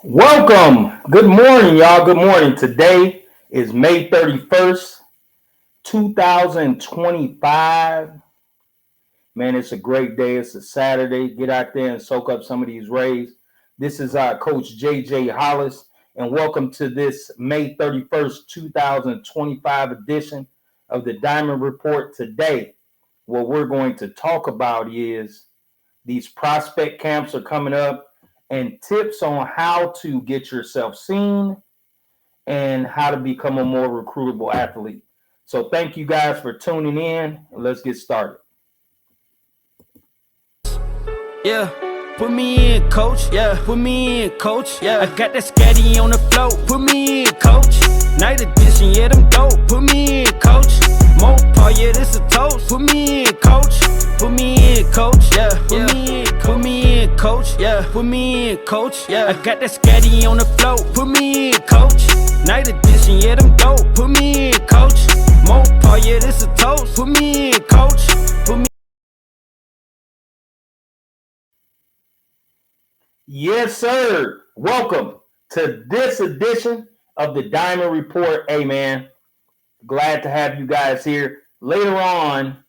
Welcome. Good morning, y'all. Good morning. Today is May 31st, 2025. Man, it's a great day. It's a Saturday. Get out there and soak up some of these rays. This is Coach J.J. Hollis, and welcome to this May 31st, 2025 edition of the Diamond Report. Today, what we're going to talk about is these prospect camps are coming up and tips on how to get yourself seen and how to become a more recruitable athlete. So thank you guys for tuning in, and let's get started. Yeah, put me in, coach. Yeah, put me in, coach. Yeah, I got that scatty on the float. Put me in, coach. Night edition, yeah, them dope. Put me in, coach. Mopar, yeah, this a toast. Put me in, coach. Put me in, coach. Yeah, put me in, put me in, coach. Yeah, put me in, coach. Yeah, I got that scatty on the float. Put me in, coach. Night edition, yeah, them dope. Put me in, coach. Mopar, yeah, this a toast. Put me in, coach. Put me. Yes, sir. Welcome to this edition of the Diamond Report. Hey, man, glad to have you guys here. Later on,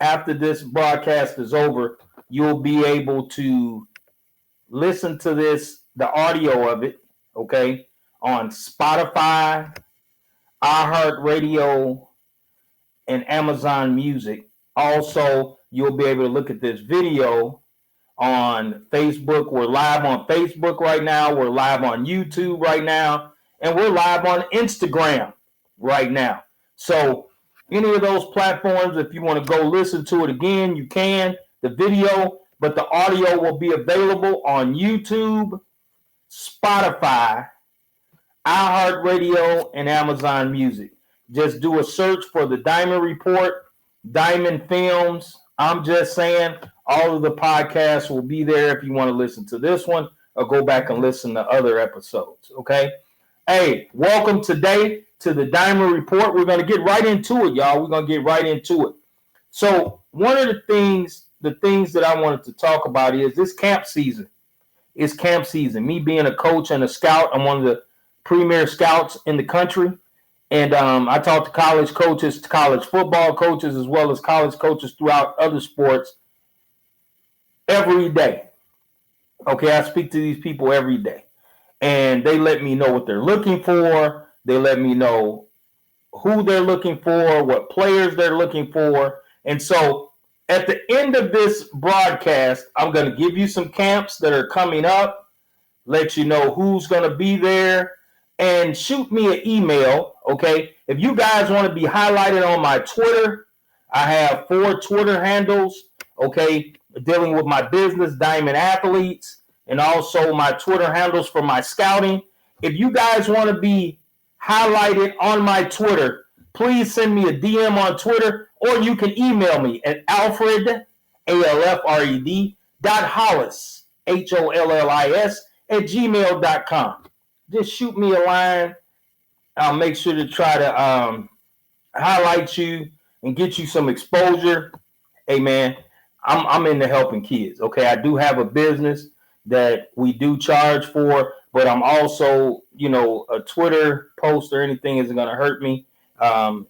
after this broadcast is over, you'll be able to listen to the audio of it, okay, on Spotify, iHeartRadio, and Amazon Music. Also, you'll be able to look at this video on Facebook. We're live on Facebook right now. We're live on YouTube right now. And we're live on Instagram right now. So any of those platforms, if you want to go listen to it again, you can, the video, but the audio will be available on YouTube, Spotify, iHeartRadio, and Amazon Music. Just do a search for the Diamond Report, Diamond Films. I'm just saying, all of the podcasts will be there if you want to listen to this one or go back and listen to other episodes. Okay. Hey, welcome today to the Diamond Report. We're going to get right into it, y'all. We're going to get right into it. So one of the things that I wanted to talk about is this camp season. It's camp season. Me being a coach and a scout, I'm one of the premier scouts in the country. And I talk to college coaches, college football coaches, as well as college coaches throughout other sports every day. Okay, I speak to these people every day. And they let me know what they're looking for. They let me know who they're looking for, what players they're looking for. And so at the end of this broadcast, I'm going to give you some camps that are coming up, let you know who's going to be there, and shoot me an email, okay? If you guys want to be highlighted on my Twitter, I have 4 Twitter handles, okay, dealing with my business, Diamond Athletes, and also my Twitter handles for my scouting. If you guys want to be highlighted on my Twitter, please send me a DM on Twitter, or you can email me at Alfred, ALFRED, .Hollis, HOLLIS, at gmail.com. Just shoot me a line. I'll make sure to try to highlight you and get you some exposure. Hey, man, I'm into helping kids. Okay, I do have a business that we do charge for, but I'm also, a Twitter post or anything isn't going to hurt me.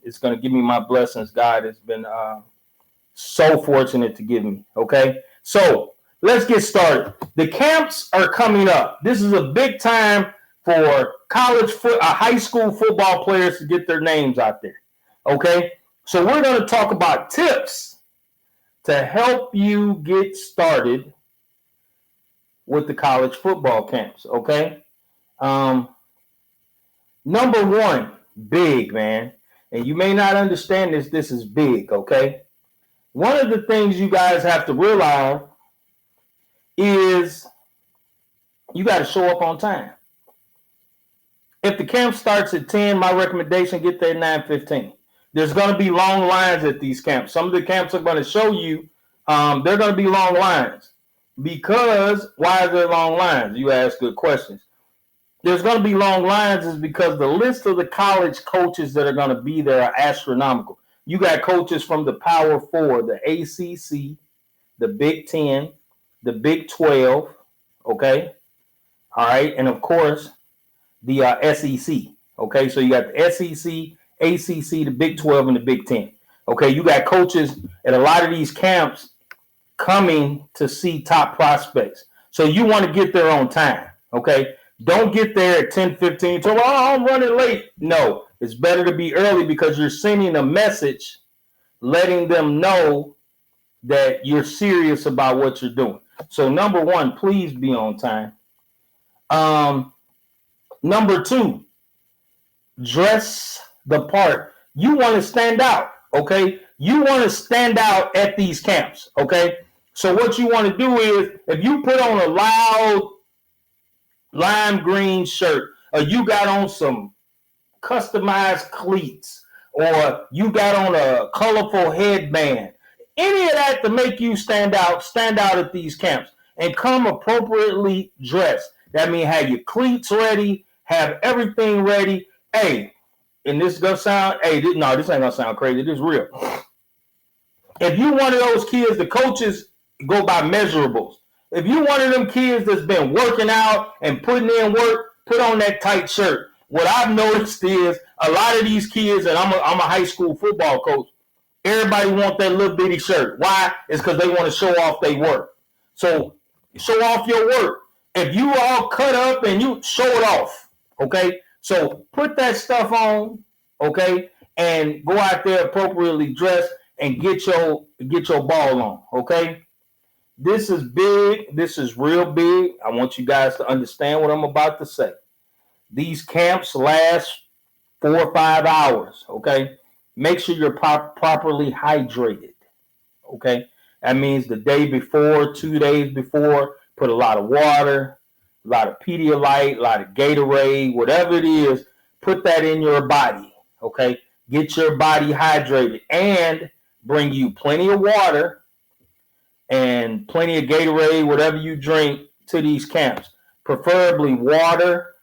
It's going to give me my blessings. God has been so fortunate to give me. Okay, so let's get started. The camps are coming up. This is a big time for high school football players to get their names out there. Okay, so we're going to talk about tips to help you get started with the college football camps. Okay, number one, big, man, and you may not understand this. This is big. Okay, one of the things you guys have to realize is you got to show up on time. If the camp starts at 10, my recommendation, get there at 9:15. There's going to be long lines at these camps. Some of the camps are going to show you they're going to be long lines. Because, why is there long lines? You ask good questions. There's going to be long lines is because the list of the college coaches that are going to be there are astronomical. You got coaches from the Power Four, the ACC, the Big 10, the Big 12, okay? All right. And of course, the SEC. Okay. So you got the SEC, ACC, the Big 12, and the Big 10. Okay. You got coaches at a lot of these camps coming to see top prospects. So you want to get there on time. Okay. Don't get there at 10:15. So, I'm running late. No, it's better to be early because you're sending a message letting them know that you're serious about what you're doing. So, number one, please be on time. Number two, dress the part. You want to stand out, okay? You want to stand out at these camps, okay? So what you want to do is, if you put on a loud lime green shirt, or you got on some customized cleats, or you got on a colorful headband, any of that to make you stand out at these camps, and come appropriately dressed. That means have your cleats ready, have everything ready. Hey, and this gonna sound, this ain't gonna sound crazy. This is real. If you one of those kids, the coaches go by measurables. If you one of them kids that's been working out and putting in work, put on that tight shirt. What I've noticed is a lot of these kids, and I'm a high school football coach, everybody want that little bitty shirt. Why? It's because they want to show off their work. So show off your work. If you all cut up and you show it off, okay? So put that stuff on, okay, and go out there appropriately dressed and get your ball on, okay? This is big. This is real big. I want you guys to understand what I'm about to say. These camps last 4 or 5 hours, okay? Make sure you're properly hydrated, okay? That means the day before, 2 days before, put a lot of water, a lot of Pedialyte, a lot of Gatorade, whatever it is, put that in your body, okay? Get your body hydrated and bring you plenty of water and plenty of Gatorade, whatever you drink, to these camps. Preferably water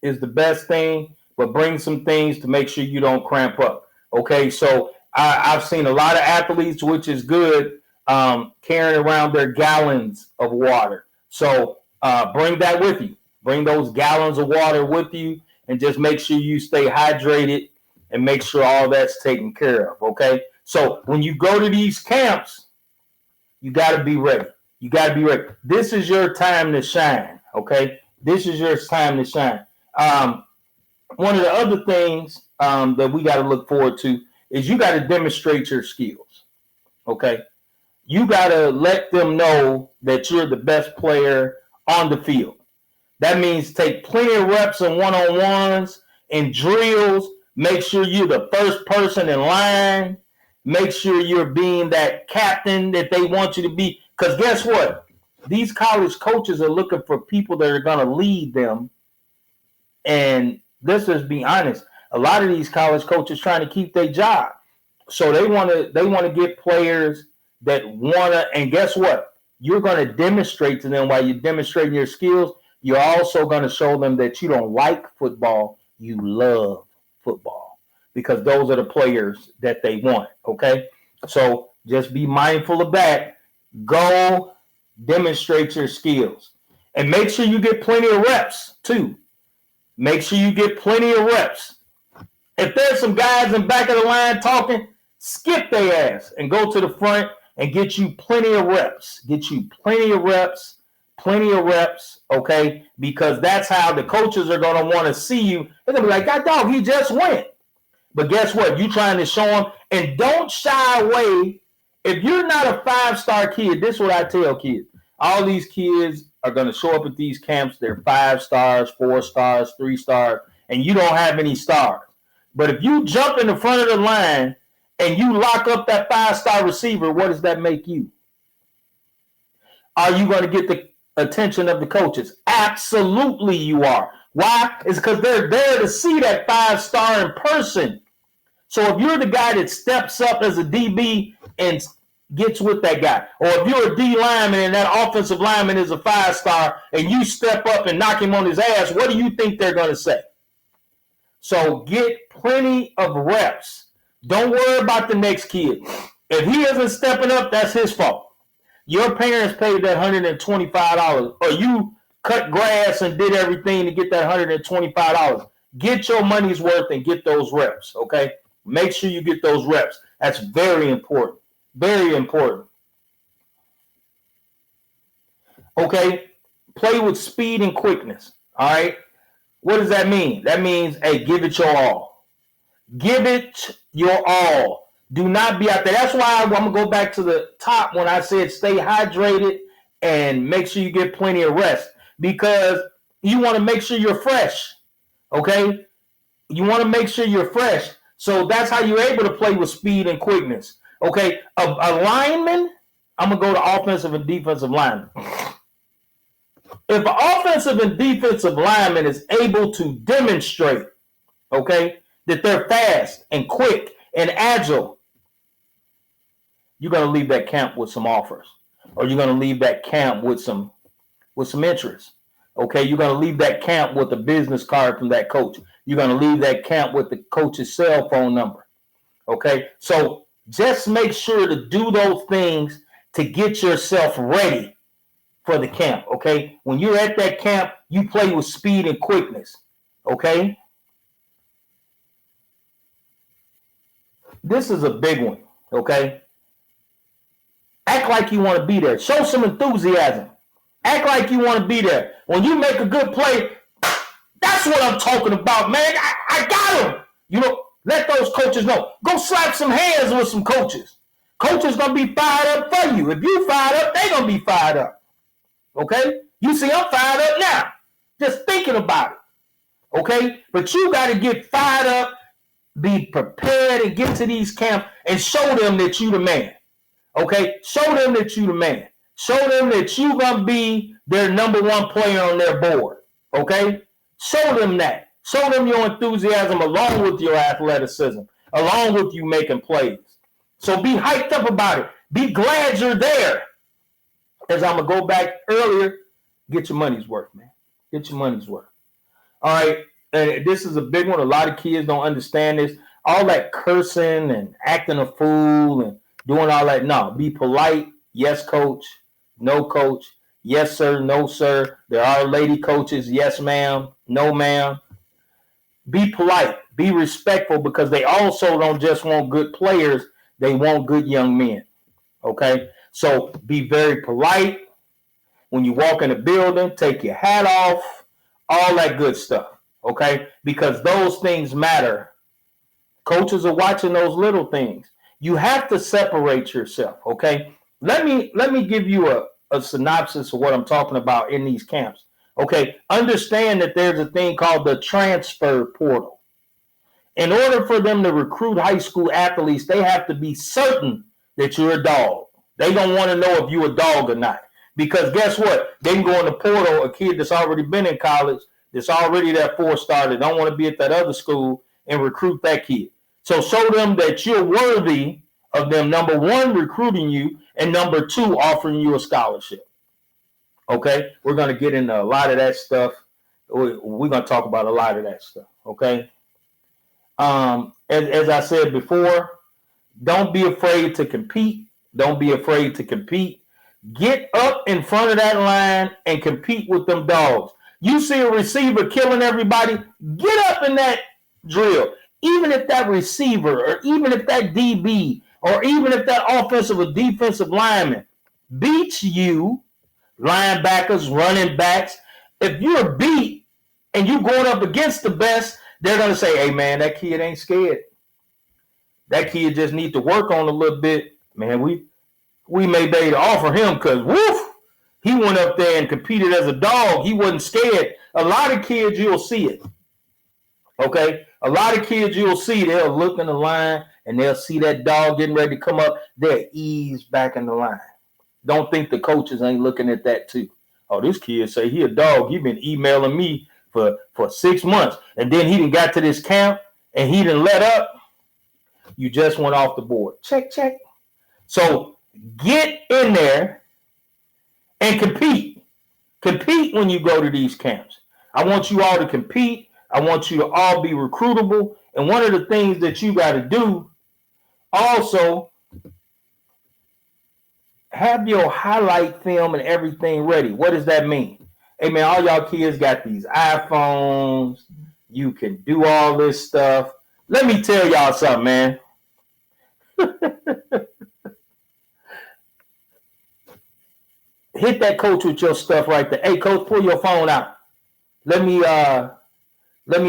is the best thing, but bring some things to make sure you don't cramp up. Okay, so I've seen a lot of athletes, which is good, carrying around their gallons of water. So bring that with you. Bring those gallons of water with you, and just make sure you stay hydrated and make sure all that's taken care of. Okay, so when you go to these camps, you got to be ready. You got to be ready. This is your time to shine, okay? This is your time to shine. One of the other things that we got to look forward to is you got to demonstrate your skills, okay? You got to let them know that you're the best player on the field. That means take plenty of reps and one-on-ones and drills. Make sure you're the first person in line. Make sure you're being that captain that they want you to be. Because guess what? These college coaches are looking for people that are going to lead them. And let's just be honest. A lot of these college coaches trying to keep their job. So they want to get players that want to. And guess what? You're going to demonstrate to them while you're demonstrating your skills. You're also going to show them that you don't like football. You love football. Because those are the players that they want, okay? So just be mindful of that. Go demonstrate your skills. And make sure you get plenty of reps, too. Make sure you get plenty of reps. If there's some guys in back of the line talking, skip their ass and go to the front and get you plenty of reps. Get you plenty of reps, okay? Because that's how the coaches are going to want to see you. They're going to be like, that dog, he just went. But guess what? You're trying to show them, and don't shy away. If you're not a 5-star kid, this is what I tell kids. All these kids are going to show up at these camps. They're 5 stars, 4 stars, 3 stars, and you don't have any stars. But if you jump in the front of the line and you lock up that 5-star receiver, what does that make you? Are you going to get the attention of the coaches? Absolutely you are. Why? It's because they're there to see that 5-star in person. So if you're the guy that steps up as a DB and gets with that guy, or if you're a D lineman and that offensive lineman is a 5-star and you step up and knock him on his ass, what do you think they're going to say? So get plenty of reps. Don't worry about the next kid. If he isn't stepping up, that's his fault. Your parents paid that $125, or you cut grass and did everything to get that $125. Get your money's worth and get those reps, okay? Make sure you get those reps. That's very important. Very important. Okay? Play with speed and quickness, all right? What does that mean? That means, hey, give it your all. Give it your all. Do not be out there. That's why I'm going to go back to the top when I said stay hydrated and make sure you get plenty of rest, because you want to make sure you're fresh, okay? You want to make sure you're fresh. So that's how you're able to play with speed and quickness, okay? A lineman, I'm going to go to offensive and defensive lineman. If an offensive and defensive lineman is able to demonstrate, okay, that they're fast and quick and agile, you're going to leave that camp with some offers, or you're going to leave that camp with some interest. Okay, you're going to leave that camp with a business card from that coach. You're going to leave that camp with the coach's cell phone number. Okay, so just make sure to do those things to get yourself ready for the camp. Okay, when you're at that camp, you play with speed and quickness. Okay, this is a big one. Okay, act like you want to be there. Show some enthusiasm. Act like you want to be there. When you make a good play, that's what I'm talking about, man. I got him. You know, let those coaches know. Go slap some hands with some coaches. Coaches going to be fired up for you. If you fired up, they going to be fired up. Okay? You see, I'm fired up now. Just thinking about it. Okay? But you got to get fired up, be prepared, and get to these camps and show them that you the man. Okay? Show them that you the man. Show them that you're going to be their number one player on their board. Okay? Show them that. Show them your enthusiasm along with your athleticism, along with you making plays. So be hyped up about it. Be glad you're there. As I'm going to go back earlier, get your money's worth, man. Get your money's worth. All right? And this is a big one. A lot of kids don't understand this. All that cursing and acting a fool and doing all that. No, be polite. Yes, coach. No, coach. Yes, sir. No, sir. There are lady coaches. Yes, ma'am. No, ma'am. Be polite. Be respectful, because they also don't just want good players. They want good young men. Okay? So be very polite. When you walk in the building, take your hat off. All that good stuff. Okay? Because those things matter. Coaches are watching those little things. You have to separate yourself. Okay? Let me give you a synopsis of what I'm talking about in these camps. Okay, understand that there's a thing called the transfer portal. In order for them to recruit high school athletes, they have to be certain that you're a dog. They don't want to know if you're a dog or not. Because guess what? They can go in the portal, a kid that's already been in college, that's already that 4-star, that don't want to be at that other school, and recruit that kid. So show them that you're worthy of them, number one, recruiting you, and number two, offering you a scholarship. Okay? We're going to get into a lot of that stuff. We're going to talk about a lot of that stuff. Okay? As I said before, don't be afraid to compete. Don't be afraid to compete. Get up in front of that line and compete with them dogs. You see a receiver killing everybody, get up in that drill. Even if that receiver, or even if that DB, or even if that offensive or defensive lineman beats you, linebackers, running backs, if you're beat and you're going up against the best, they're going to say, hey, man, that kid ain't scared. That kid just needs to work on a little bit. Man, we may be able to offer him because, woof, he went up there and competed as a dog. He wasn't scared. A lot of kids, you'll see it. Okay? A lot of kids you'll see, they'll look in the line and they'll see that dog getting ready to come up. They'll ease back in the line. Don't think the coaches ain't looking at that too. Oh, this kid say he a dog. He been emailing me for 6 months. And then he done got to this camp and he done let up. You just went off the board. Check. So get in there and compete. Compete when you go to these camps. I want you all to compete. I want you to all be recruitable. And one of the things that you got to do also, have your highlight film and everything ready. What does that mean? Hey, man, all y'all kids got these iPhones. You can do all this stuff. Let me tell y'all something, man. Hit that coach with your stuff right there. Hey, coach, pull your phone out. Let me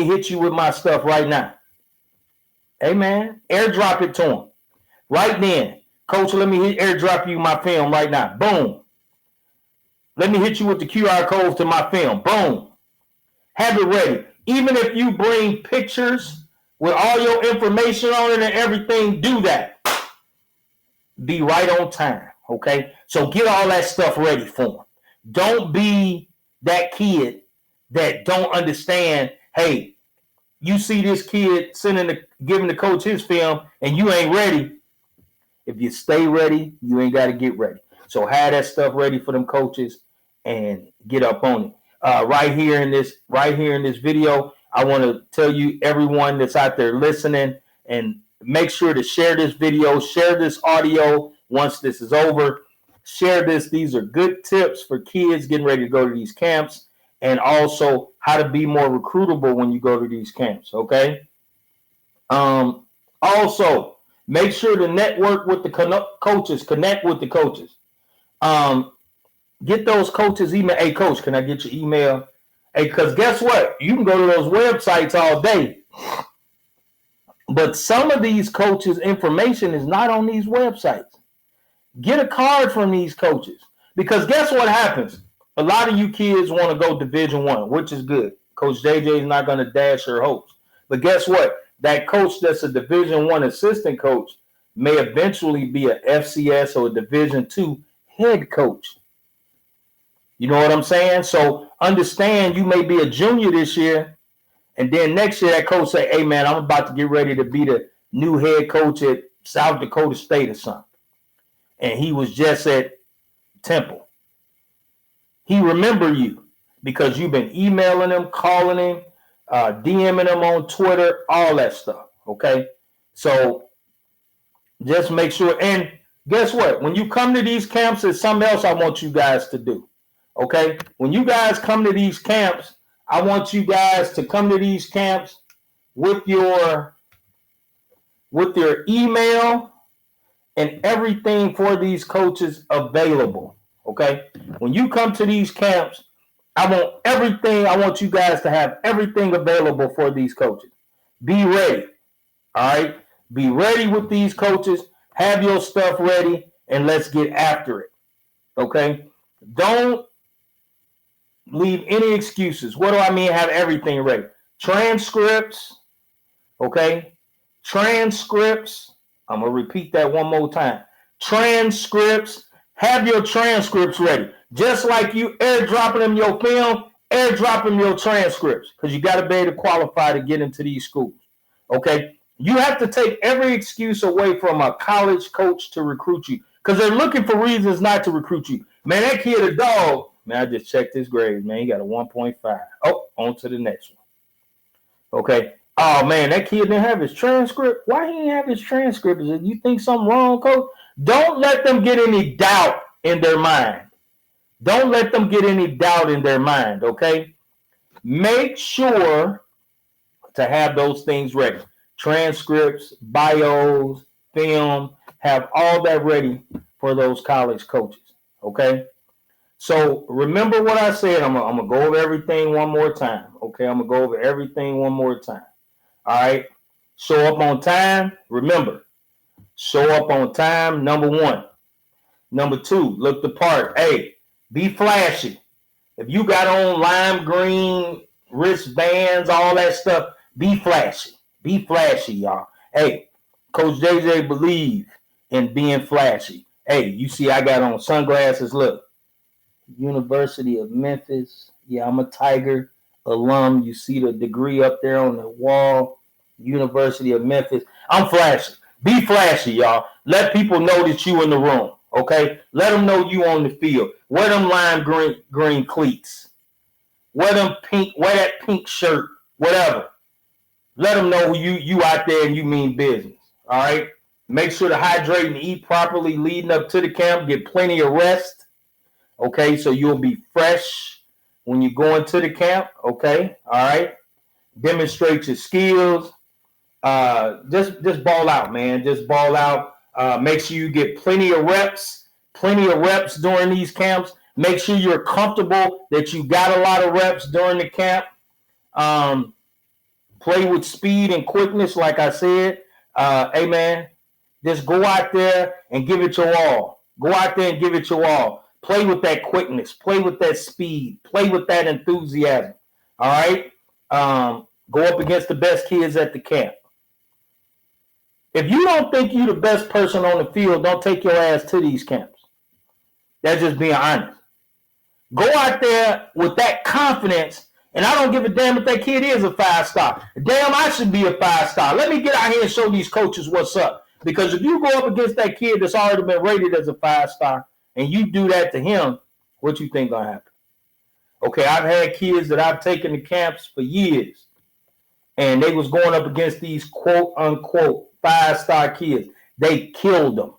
hit you with my stuff right now. Hey, man, airdrop it to him right then. Coach, let me airdrop you my film right now. Boom. Let me hit you with the QR codes to my film. Boom. Have it ready. Even if you bring pictures with all your information on it and everything, do that. Be right on time, okay? So get all that stuff ready for them. Don't be that kid that don't understand, hey, you see this kid giving the coach his film and you ain't ready. If you stay ready, you ain't got to get ready. So have that stuff ready for them coaches and get up on it. Right here in this video, I want to tell you, everyone that's out there listening, and make sure to share this video, share this audio once this is over. Share this. These are good tips for kids getting ready to go to these camps, and also how to be more recruitable when you go to these camps, okay? Also, make sure to network with the coaches, connect with the coaches. Get those coaches' email. Hey, coach, can I get your email? Hey, because guess what? You can go to those websites all day. But some of these coaches' information is not on these websites. Get a card from these coaches. Because guess what happens? A lot of you kids want to go Division I, which is good. Coach J.J. is not going to dash your hopes. But guess what? That coach that's a Division I assistant coach may eventually be a FCS or a Division II head coach. You know what I'm saying? So understand, you may be a junior this year, and then next year that coach say, hey, man, I'm about to get ready to be the new head coach at South Dakota State or something. And he was just at Temple. He remember you because you've been emailing him, calling him, DMing him on Twitter, all that stuff, okay? So just make sure. And guess what? When you come to these camps, there's something else I want you guys to do. Okay, when you guys come to these camps, I want you guys to come to these camps with your email and everything for these coaches available. Okay, when you come to these camps, I want everything. I want you guys to have everything available for these coaches. Be ready. All right, be ready with these coaches. Have your stuff ready, and let's get after it. Okay, don't leave any excuses. What do I mean have everything ready? Transcripts, okay? Transcripts. I'm going to repeat that one more time. Transcripts. Have your transcripts ready. Just like you airdropping them your film, airdrop them your transcripts because you got to be able to qualify to get into these schools, okay? You have to take every excuse away from a college coach to recruit you because they're looking for reasons not to recruit you. Man, that kid a dog. Man, I just checked his grades, man. He got a 1.5. Oh, on to the next one. Okay. Oh, man, that kid didn't have his transcript. Why he didn't have his transcript? Is it you think something wrong, coach? Don't let them get any doubt in their mind. Don't let them get any doubt in their mind, okay? Make sure to have those things ready. Transcripts, bios, film, have all that ready for those college coaches, okay? So remember what I said. I'm going to go over everything one more time. Okay, I'm going to go over everything one more time. All right. Show up on time. Remember, show up on time, number one. Number two, look the part. Hey, be flashy. If you got on lime green wristbands, all that stuff, be flashy. Be flashy, y'all. Hey, Coach J.J. believe in being flashy. Hey, you see I got on sunglasses. Look. University of Memphis. Yeah, I'm a Tiger alum. You see the degree up there on the wall. University of Memphis. I'm flashy. Be flashy, y'all. Let people know that you in the room. Okay? Let them know you on the field. Wear them lime green cleats. Wear that pink shirt. Whatever. Let them know you out there and you mean business. All right? Make sure to hydrate and eat properly leading up to the camp. Get plenty of rest. Okay, so you'll be fresh when you go into the camp. Okay, all right. Demonstrate your skills. Just ball out, man. Just ball out. Make sure you get plenty of reps during these camps. Make sure you're comfortable that you got a lot of reps during the camp. Play with speed and quickness, like I said. Hey, man, just go out there and give it your all. Go out there and give it your all. Play with that quickness. Play with that speed. Play with that enthusiasm. All right? Go up against the best kids at the camp. If you don't think you're the best person on the field, don't take your ass to these camps. That's just being honest. Go out there with that confidence, and I don't give a damn if that kid is a 5-star. Damn, I should be a 5-star. Let me get out here and show these coaches what's up. Because if you go up against that kid that's already been rated as a 5-star, and you do that to him, what you think gonna happen? Okay, I've had kids that I've taken to camps for years, and they was going up against these quote-unquote 5-star kids. They killed them.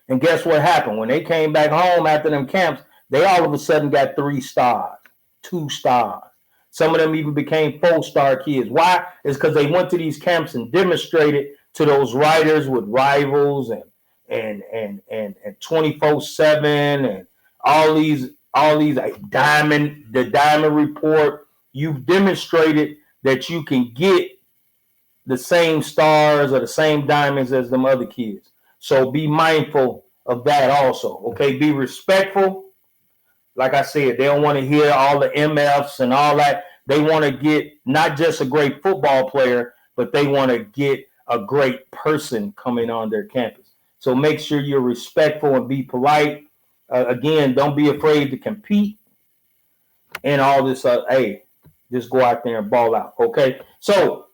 And guess what happened? When they came back home after them camps, they all of a sudden got 3 stars, 2 stars. Some of them even became 4-star kids. Why? It's because they went to these camps and demonstrated to those writers with Rivals and 24/7 and all these like the Diamond Report. You've demonstrated that you can get the same stars or the same diamonds as them other kids. So be mindful of that also. Okay, be respectful. Like I said, they don't want to hear all the MFs and all that. They want to get not just a great football player, but they want to get a great person coming on their campus. So make sure you're respectful and be polite. Again, don't be afraid to compete and all this. Hey, just go out there and ball out. Okay, so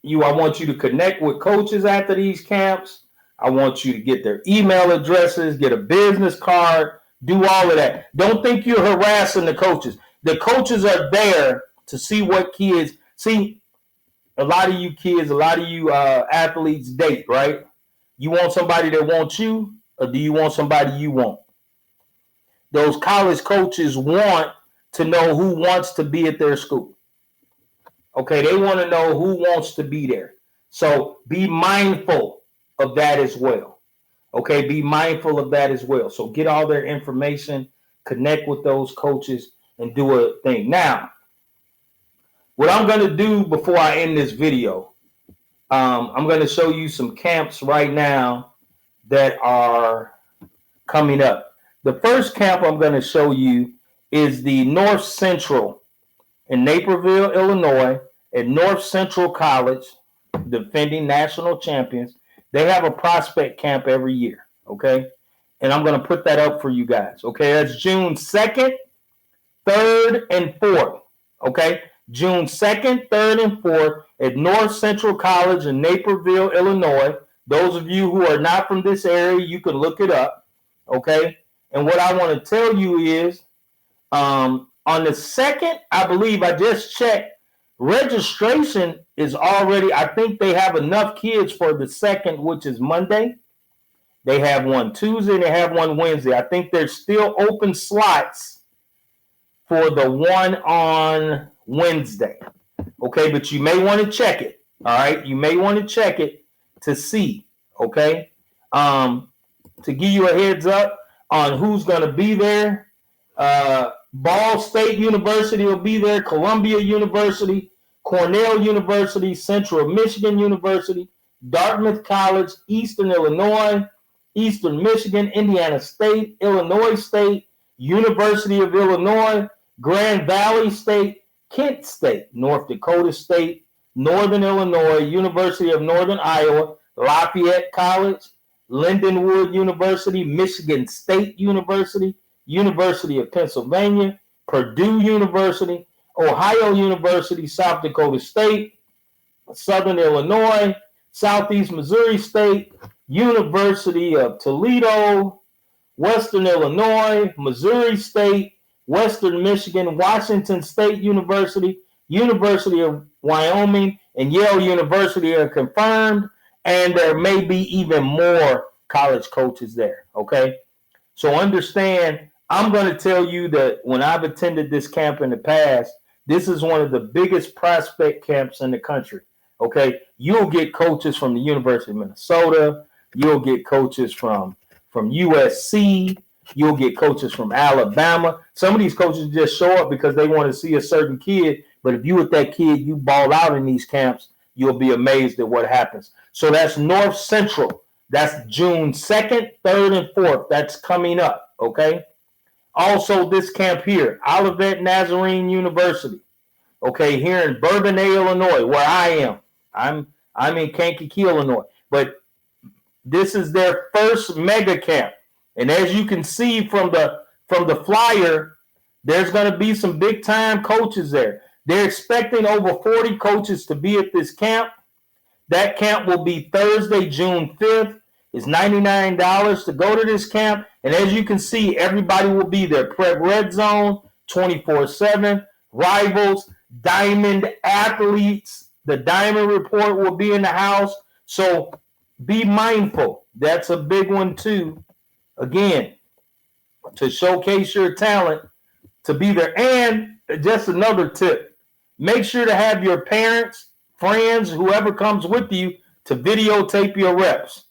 I want you to connect with coaches after these camps. I want you to get their email addresses, get a business card, do all of that. Don't think you're harassing the coaches. The coaches are there to see what kids see. A lot of you kids, a lot of you athletes date, right? You want somebody that wants you, or do you want somebody you want? Those college coaches want to know who wants to be at their school. Okay, they want to know who wants to be there. So be mindful of that as well. Okay, be mindful of that as well. So get all their information, connect with those coaches, and do a thing. Now, what I'm going to do before I end this video, I'm going to show you some camps right now that are coming up. The first camp I'm going to show you is the North Central in Naperville, Illinois, at North Central College, defending national champions. They have a prospect camp every year, okay? And I'm going to put that up for you guys, okay? That's June 2nd, 3rd, and 4th, okay? June 2nd, 3rd, and 4th at North Central College in Naperville, Illinois. Those of you who are not from this area, you can look it up, okay? And what I want to tell you is on the 2nd, I believe I just checked, registration is already, I think they have enough kids for the 2nd, which is Monday. They have one Tuesday, they have one Wednesday. I think there's still open slots for the one on Wednesday. Okay, but you may want to check it. All right, you may want to check it to see. Okay, to give you a heads up on who's going to be there. Ball State University will be there, Columbia University, Cornell University, Central Michigan University, Dartmouth College, Eastern Illinois, Eastern Michigan, Indiana State, Illinois State, University of Illinois, Grand Valley State, Kent State, North Dakota State, Northern Illinois, University of Northern Iowa, Lafayette College, Lindenwood University, Michigan State University, University of Pennsylvania, Purdue University, Ohio University, South Dakota State, Southern Illinois, Southeast Missouri State, University of Toledo, Western Illinois, Missouri State, Western Michigan, Washington State University, University of Wyoming, and Yale University are confirmed, and there may be even more college coaches there, okay? So understand, I'm going to tell you that when I've attended this camp in the past, this is one of the biggest prospect camps in the country. Okay, you'll get coaches from the University of Minnesota. You'll get coaches from USC. You'll get coaches from Alabama. Some of these coaches just show up because they want to see a certain kid. But if you with that kid, you ball out in these camps, you'll be amazed at what happens. So that's North Central. That's June 2nd, 3rd, and 4th. That's coming up, okay? Also, this camp here, Olivet Nazarene University, okay, here in Bourbonnais, Illinois, where I am. I'm in Kankakee, Illinois. But this is their first mega camp. And as you can see from the flyer, there's going to be some big-time coaches there. They're expecting over 40 coaches to be at this camp. That camp will be Thursday, June 5th. It's $99 to go to this camp. And as you can see, everybody will be there. Prep Red Zone, 24/7, Rivals, Diamond athletes. The Diamond Report will be in the house. So be mindful. That's a big one too. Again, to showcase your talent, to be there. And just another tip, make sure to have your parents, friends, whoever comes with you to videotape your reps.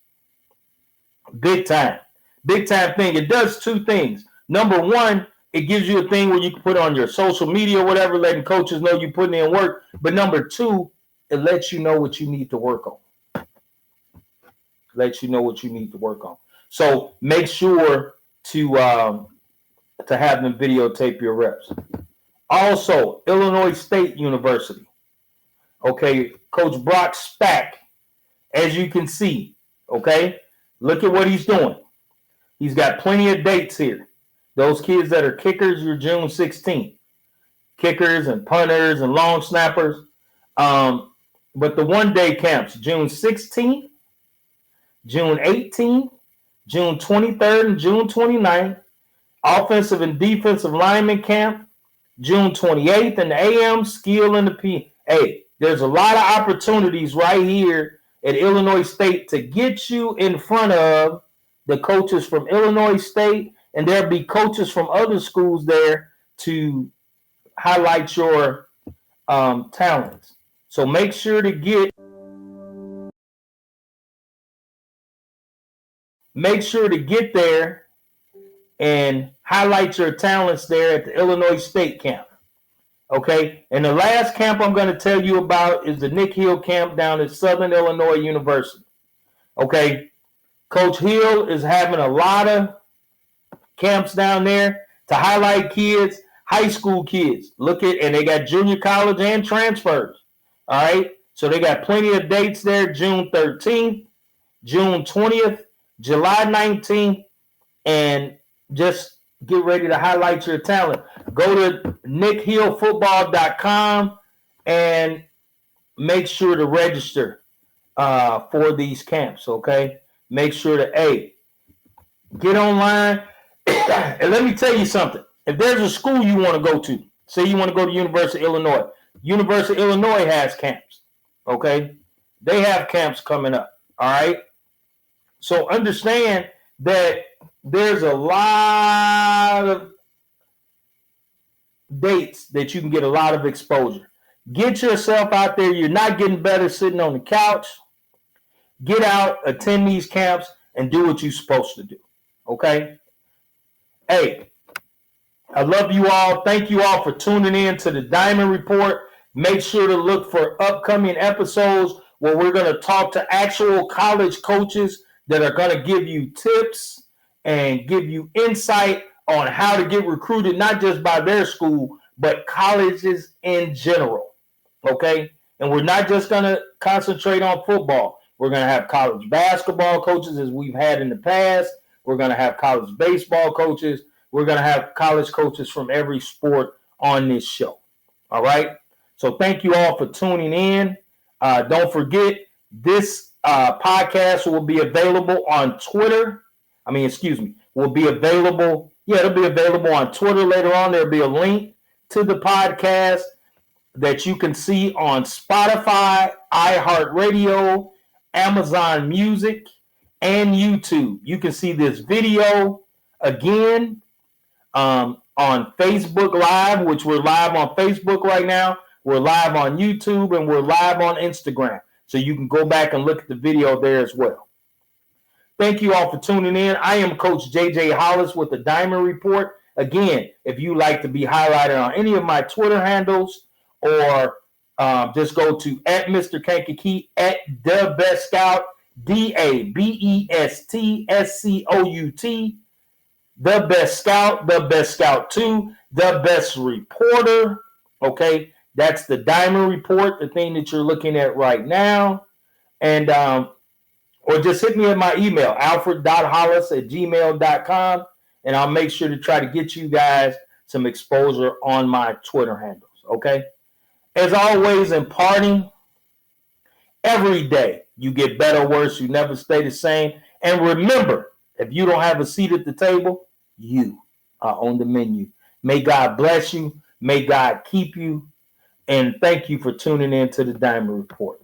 Big time thing. It does two things. Number one, it gives you a thing where you can put on your social media or whatever, letting coaches know you're putting in work. But number two, it lets you know what you need to work on. So make sure to have them videotape your reps. Also, Illinois State University. Okay, Coach Brock Spack, as you can see, okay, look at what he's doing. He's got plenty of dates here. Those kids that are kickers, you're June 16th. Kickers and punters and long snappers. But the one-day camps, June 16th, June 18th, June 23rd, and June 29th. Offensive and defensive lineman camp, June 28th in the AM, skill in the P. Hey, there's a lot of opportunities right here at Illinois State to get you in front of the coaches from Illinois State, and there'll be coaches from other schools there to highlight your talents. So make sure to get there and highlight your talents there at the Illinois State camp. Okay, and the last camp I'm going to tell you about is the Nick Hill camp down at Southern Illinois University. Okay, Coach Hill is having a lot of camps down there to highlight kids, high school kids. And they got junior college and transfers. All right, so they got plenty of dates there, June 13th, June 20th, July 19th, and just get ready to highlight your talent. Go to nickhillfootball.com and make sure to register for these camps, okay? Make sure to, get online. And let me tell you something. If there's a school you want to go to, say you want to go to University of Illinois. University of Illinois has camps, okay? They have camps coming up, all right? So understand that there's a lot of dates that you can get a lot of exposure. Get yourself out there. You're not getting better sitting on the couch. Get out, attend these camps, and do what you're supposed to do, okay? Hey, I love you all. Thank you all for tuning in to the Diamond Report. Make sure to look for upcoming episodes where we're going to talk to actual college coaches that are going to give you tips and give you insight on how to get recruited, not just by their school, but colleges in general, okay? And we're not just going to concentrate on football. We're going to have college basketball coaches as we've had in the past. We're going to have college baseball coaches. We're going to have college coaches from every sport on this show, all right? So thank you all for tuning in. Don't forget, this podcast will be available on Twitter. Will be available. Yeah, it'll be available on Twitter later on. There'll be a link to the podcast that you can see on Spotify, iHeartRadio, Amazon Music, and YouTube. You can see this video again on Facebook Live, which we're live on Facebook right now. We're live on YouTube, and we're live on Instagram. So you can go back and look at the video there as well. Thank you all for tuning in. I am Coach J.J. Hollis with the Diamond Report. Again, if you like to be highlighted on any of my Twitter handles, or just go to @Mr. Kankakee, @TheBestScout, DABESTSCOUT, The Best Scout, The Best Scout 2, The Best Reporter. Okay, that's the Diamond Report, the thing that you're looking at right now. And or just hit me at my email, alfred.hollis@gmail.com, and I'll make sure to try to get you guys some exposure on my Twitter handles. Okay. As always, in parting, every day you get better or worse. You never stay the same. And remember, if you don't have a seat at the table, you are on the menu. May God bless you. May God keep you. And thank you for tuning in to the Diamond Report.